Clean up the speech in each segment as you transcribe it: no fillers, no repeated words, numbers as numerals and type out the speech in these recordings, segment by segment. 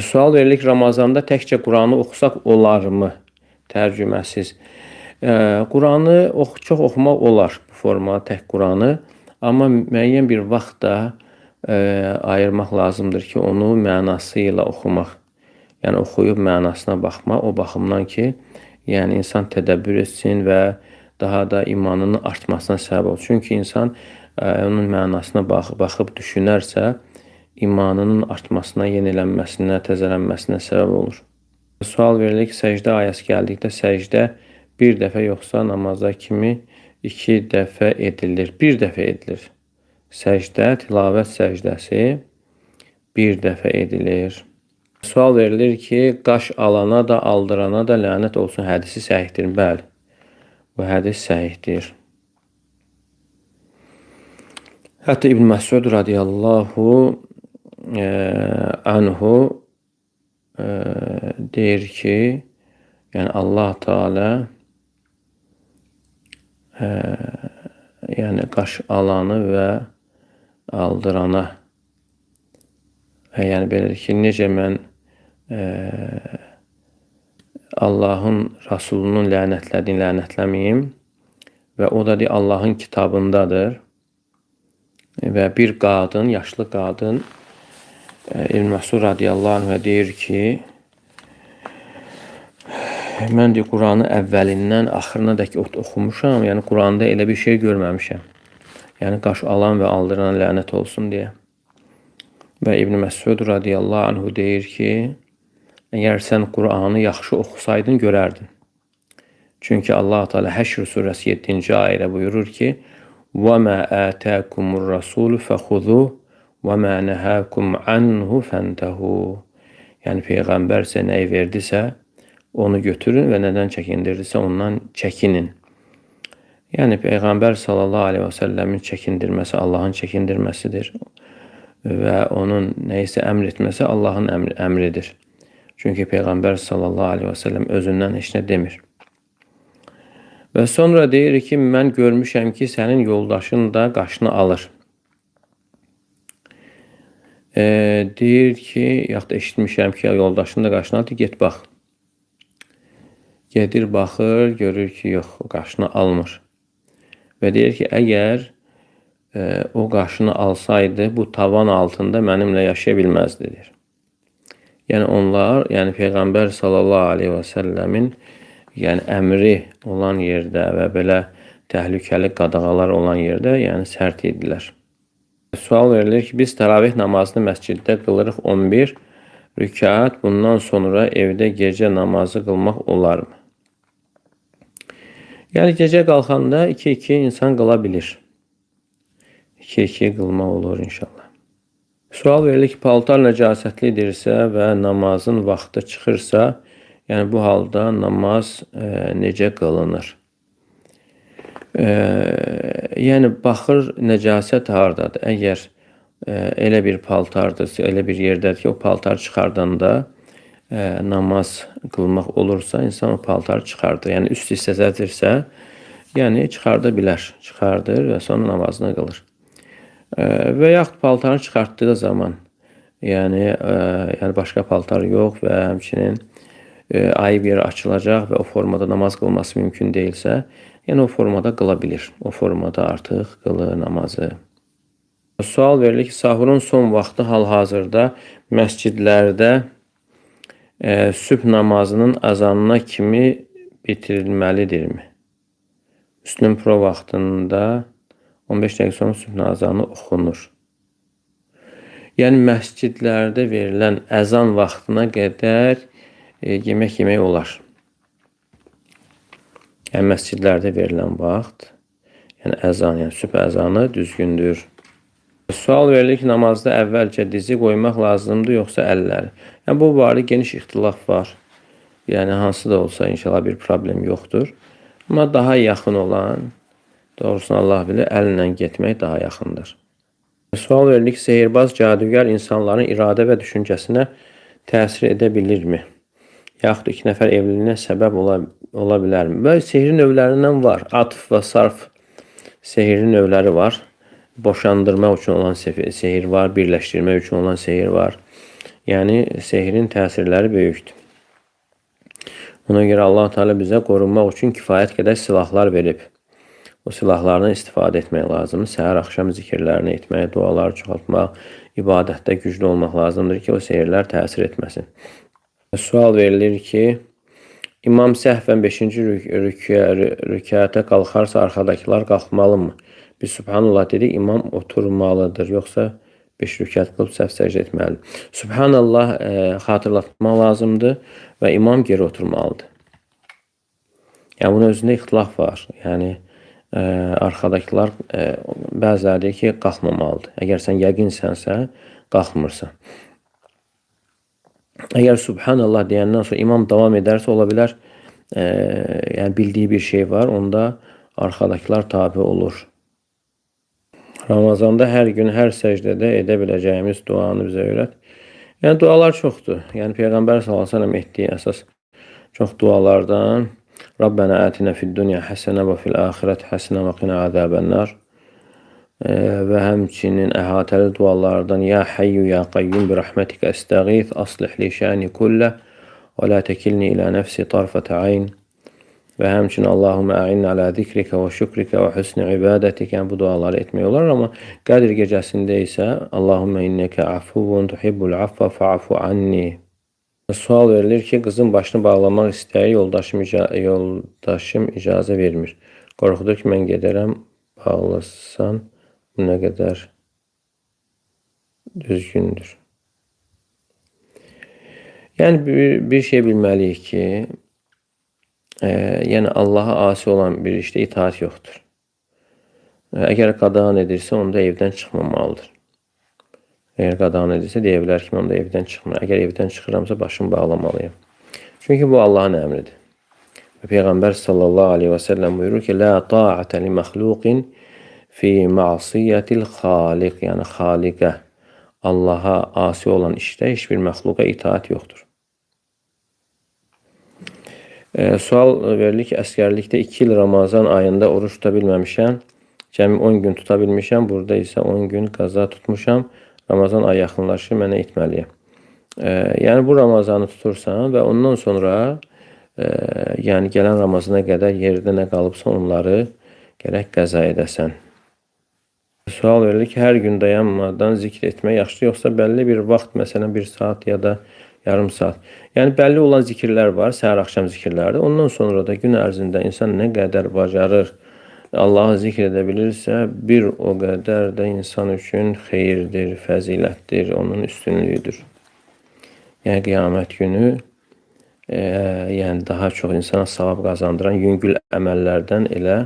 Sual verilir ki Ramazanda təkcə Quranı oxusaq olarmı? Tərcüməsiz. Quranı çox oxumaq olar bu formada tək Quranı, amma müəyyən bir vaxtda ayırmaq lazımdır ki, onu mənası ilə oxumaq. Yəni oxuyub mənasına baxmaq, o baxımdan ki, yəni insan tədəbbür etsin və daha da imanının artmasına səbəb olur. Çünki insan onun mənasına baxıb düşünərsə, imanının artmasına, yenilənməsinə, təzələnməsinə səbəb olur. Sual verilir ki, səcdə ayəsi gəldikdə səcdə bir dəfə yoxsa namazda kimi 2 dəfə edilir? Bir dəfə edilir. Səcdə, tilavət səcdəsi bir dəfə edilir. Sual verilir ki, qaş alana da, aldırana da lənət olsun hədisi səhihdir. Bəli, bu hədis səhihdir. Hətta İbn Məsud radiyallahu anhu deyir ki, yəni Allah Teala yəni qaş alanı və aldırana yəni belə ki, necə mən Allahın Rasulunun lənətlədiyini lənətləməyim və o da Allahın kitabındadır və bir qadın, yaşlı qadın İbn Məsud radiyallahu anhə deyir ki, mən Quranı əvvəlindən axırına dək oxumuşam, yəni Quranda elə bir şey görməmişəm. Yəni qaş alan və aldıran lənət olsun deyə. Və İbn Məsud radiyallahu anhu deyir ki, əgər sən Quranı yaxşı oxusaydın görərdin. Çünki Allah Teala Həşr surəsi 7-ci ayədə buyurur ki, وَمَا آتَاكُمُ الرَّسُولُ فَخُذُوهُ وَمَا نَهَاكُمْ عَنْهُ فَانْتَهُوا. Yəni Peyğəmbər sizə nəyi verdisə, onu götürün və nədən çəkindirdisə ondan çəkinin. Yəni Peyğəmbər sallallahu aleyhi və səlləmin çəkindirməsi Allahın çəkindirməsidir və onun nəyisə əmr etməsi Allahın əmridir. Çünki Peyğəmbər sallallahu aleyhi və səlləm özündən heç nə demir. Və sonra deyir ki, mən görmüşəm ki, sənin yoldaşın da qaşını alır. Deyir ki, yaxud da eşitmişəm ki, yoldaşın da qaşını alır, get bax. Gedir, baxır, görür ki, yox, o qaşını almır. Və deyir ki, əgər o qaşını alsaydı, bu tavan altında mənimlə yaşaya bilməzdi, deyir. Yəni onlar, yəni Peyğəmbər sallallahu aleyhi və səlləmin yəni əmri olan yerdə və belə təhlükəli qadağalar olan yerdə yəni sərt idilər. Sual verilir ki, biz təravih namazını məsciddə qılırıq 11 rükət, bundan sonra evdə gecə namazı qılmaq olarmı? Yəni gecə qalxanda 2-2 insan qıla bilir. 2-2 qılmaq olur inşallah. Sual verilir ki, paltar nəcasətlidirsə və namazın vaxtı çıxırsa, yəni bu halda namaz necə qılınır? Yəni baxır nəcasət hardadır. Əgər elə bir paltardırsa, elə bir yerdədir ki, o paltar çıxardanda namaz qılmaq olursa, insan o paltarı çıxardır. Yəni üst hissədədirsə, yəni çıxarda bilər, çıxardır və sonra namazını qılır. Və yaxud paltarı çıxartdığı zaman, yəni başqa paltar yox və həmçinin ayıb yeri açılacaq və o formada namaz qılması mümkün deyilsə, yəni o formada qıla bilir. O formada artıq qılır namazı. Sual verilir ki, sahurun son vaxtı hal-hazırda məscidlərdə sübh namazının azanına kimi bitirilməlidirmi? Müslüm Pro vaxtında 15 dəqiqə sonra sübh azanı oxunur. Yəni məscidlərdə verilən əzan vaxtına qədər yemək yemək olar. Yəni məscidlərdə verilən vaxt, yəni əzan, yəni sübh əzanı düzgündür. Sual verilir ki, namazda əvvəlcə dizi qoymaq lazımdır, yoxsa əlləri? Yəni bu barədə geniş ixtilaf var. Yəni hansı da olsa inşallah bir problem yoxdur. Amma daha yaxın olan, doğrusunu Allah bilir, əllə getmək daha yaxındır. Sual verilir ki, sehirbaz, cadügər insanların iradə və düşüncəsinə təsir edə bilirmi? Yaxud 2 nəfər evliliyinə səbəb ola bilərmi? Və sehrin növlərindən var. Atf və sarf sehrin növləri var. Boşandırmaq üçün olan sehir var, birləşdirmək üçün olan sehir var. Yəni sehrin təsirləri böyükdür. Ona görə Allah Teala bizə qorunmaq üçün kifayət qədər silahlar verib. O silahlardan istifadə etmək lazımdır. Səhər axşam zikirlərini etmək, dualar çoxaltmaq, ibadətdə güclü olmaq lazımdır ki, o sehirlər təsir etməsin. Sual verilir ki, imam səhvən 5-ci rükətə qalxarsa arxadakılar qalxmalımı? Biz Subhanallah dedik, imam oturmalıdır, yoxsa 5 rükət qılıb səhv səcdə etməlidir. Subhanallah xatırlatmaq lazımdır və imam geri oturmalıdır. Yəni bunun özündə ixtilaf var. Yəni arxadakılar bəziləri deyir ki, qalxmamalıdır. Əgər sən yəqinsənsə, qalxmırsan. Əgər Subhanallah deyəndən sonra imam davam edərsə, ola bilər, yəni bildiyi bir şey var, onda arxadakılar tabi olur. Ramazanda hər gün, hər səcdədə edə biləcəyimiz duanı bizə öyrət. Yəni dualar çoxdur. Yəni Peyğəmbər s.ə.v etdiyi əsas çox dualardan Rabbənə ətinə fid-dunya həsənə və fil-əxirət həsənə və qina əzəbənnar və həmçinin əhatəli dualardan Ya Hayyu Ya Qayyum bi rəhmətikə əstəğith aslih li şəni kullə və la təkilni ilə nəfsi tarfətə ayn və həmçinin Allahumə ə'inni alə zikrikə və şükrikə və hüsnü ibadətik, yəni bu duaları etmək olar. Amma Qədir gecəsində isə Allahumə innəkə afuvun tuhibbul affa fa'fu anni. Sual verilir ki, qızın başını bağlamaq istəyir, yoldaşım icazə vermir. Qorxudur ki, mən gedərəm, bağlasan, bu nə qədər düzgündür. Yəni bir şey bilməliyik ki, yəni Allaha asi olan bir işdə itaat yoxdur. Əgər qadağan edirsə, onda evdən çıxmamalıdır. Əgər qadağan edirsə, deyə bilər ki, onda evdən çıxmır. Əgər evdən çıxıramsa, başımı bağlamalıyım. Çünki bu Allahın əmridir. Peyğəmbər sallallahu aleyhi və səlləm buyurur ki, Lə ta'ətə li məxluqin fi məsiyyətil xaliq, yəni xaliqə, Allaha asi olan işdə heç bir məxluqa itaat yoxdur. Sual verilir ki, əskərlikdə 2 il Ramazan ayında oruç tuta bilməmişəm, cəmi 10 gün tuta bilmişəm, burada isə 10 gün qaza tutmuşam, Ramazan ayı yaxınlaşır, mənə etməliyəm. Yəni bu Ramazanı tutursan və ondan sonra yəni gələn Ramazana qədər yerdə nə qalıbsa onları gərək qəza edəsən. Sual verilir ki, hər gün dayanmadan zikr etmək yaxşı, yoxsa bəlli bir vaxt, məsələn 1 saat ya da yarım saat. Yəni bəlli olan zikirlər var, səhər-axşam zikirlərdir. Ondan sonra da gün ərzində insan nə qədər bacarır, Allahı zikr edə bilirsə, bir o qədər də insan üçün xeyirdir, fəzilətdir, onun üstünlüyüdür. Yəni qiyamət günü yəni daha çox insana savab qazandıran yüngül əməllərdən elə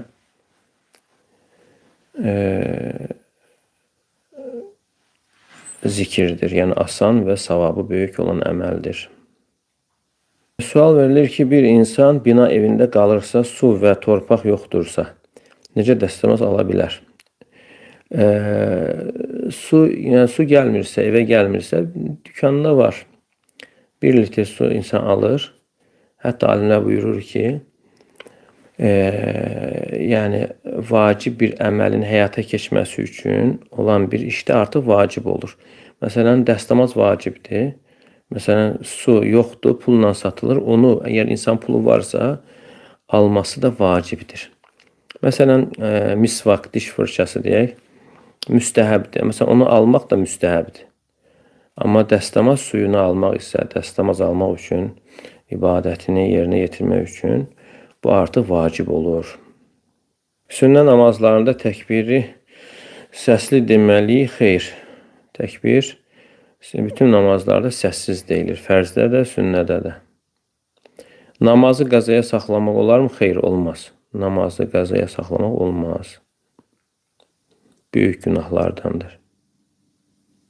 zikirdir. Yəni asan və savabı böyük olan əməldir. Sual verilir ki, bir insan bina evində qalırsa, su və torpaq yoxdursa, necə dəstəmaz ala bilər? Yəni su gəlmirsə, evə gəlmirsə, dükanda var. 1 litr su insan alır. Hətta alimlər buyurur ki, yəni vacib bir əməlin həyata keçməsi üçün olan bir işdə artıq vacib olur. Məsələn, dəstəmaz vacibdir. Məsələn, su yoxdur, pulla satılır. Onu, əgər insan pulu varsa, alması da vacibdir. Məsələn, misvak, diş fırçası deyək, müstəhəbdir. Məsələn, onu almaq da müstəhəbdir. Amma dəstəmaz suyunu almaq isə, dəstəmaz almaq üçün, ibadətini yerinə yetirmək üçün bu artıq vacib olur. Sünnə namazlarında təkbiri səsli deməliyik, xeyr. Təkbir bütün namazlarda səssiz deyilir. Fərzdə də, sünnədə də. Namazı qəzaya saxlamaq olar mı? Xeyr, olmaz. Namazı qəzaya saxlamaq olmaz. Böyük günahlardandır.